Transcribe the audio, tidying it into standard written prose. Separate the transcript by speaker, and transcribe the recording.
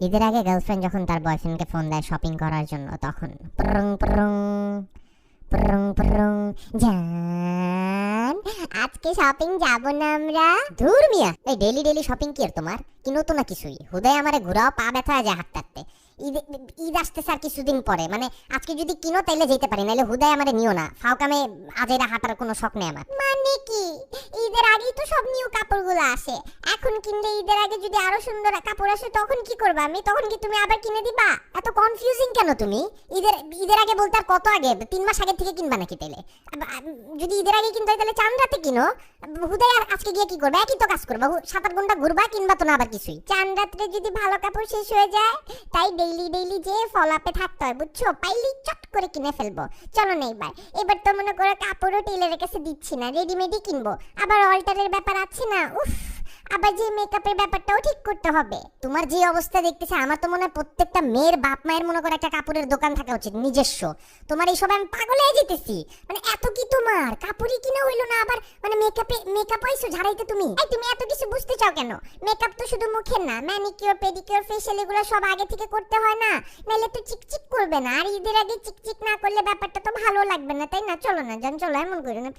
Speaker 1: ঈদের আগে গার্লফ্রেন্ড যখন তার বয়ফ্রেন্ডকে ফোন দেয় শপিং করার জন্য, তখন প্রং প্রং প্রং প্রং, জান আজকে শপিং যাব না আমরা? ধুর মিয়া, এই ডেইলি ডেইলি শপিং কি আর তোমার কি নতুন না কিছুই? হুদাই আমারে ঘুরাও, পা ব্যথা হয়ে যায় হাঁটতে হাঁটতে। ঈদ আসতেছে আর কিছুদিন পরে, মানে আজকে যদি কিনো তাইলে যেতে পারি, নাইলে হুদাই আমারে নিও না। ফাউকামে আজেরা হাঁটার কোনো শখ নেই আমার। মানে কি ঈদের আগেই তো সব নিউ কাপড়গুলো আসে, এখন কিনলে ঈদের আগে যদি আরো সুন্দর কাপড় আসে তখন কি করবা? আমি তখন কি তুমি আবার কিনে দিবা? এত কনফিউজিং কেন তুমি? ঈদের ঈদের আগে বলতে আর কত আগে? 3 মাস আগে থেকে কিনবা নাকি তাইলে? যদি ঈদের আগে কিনতে হয় তাহলে চাঁদ রাতে কিনো। হুদাই আর আজকে গিয়ে কি করবে? একই তো কাজ করবা, 7-8 ঘন্টা ঘুরবা, কিনবা তো না আবার কিছুই। চাঁদ রাত্রে যদি ভালো কাপড় শেষ হয়ে যায়, তাই ডেইলি ডেইলি যে ফলাপে থাকতে হয়, বুঝছো? পাইলি চট করে কিনে ফেলবো। চলো না এবার তো মনে করো কাপড়ও টেইলারের কাছে দিচ্ছি না, রেডিমেডই কিনবো। আবার অল্টারের ব্যাপার আছে না, উফ। আবার যে মেকআপের ব্যাপারটাও ঠিক করতে হবে। তোমার যে অবস্থা দেখতেছে, আমার তো মনে হয় প্রত্যেকটা মেয়ের বাপ মায়ের মনে করে একটা কাপড়ের দোকান থাকা উচিত নিজস্ব। তোমার এইসব আমি পাগল হয়ে যেতেছি। মানে এত কি তোমার কাপড়ই কিনা হইলো না, আবার মানে মেকআপ হইছো ঝাড়াইতে তুমি? এই তুমি এত কিছু বুঝতে চাও কেন? মেকআপ তো শুধু মুখের না, ম্যানিকিউর পেডিকিউর ফেশিয়াল এগুলো সব আগে থেকে করতে হয় না? নাইলে তো চিকচিক করবে না, আর ঈদের আগে চিকচিক না করলে ব্যাপারটা তো ভালো লাগবে না, তাই না? চলো না জান, চলো, এমন করো না প্লিজ।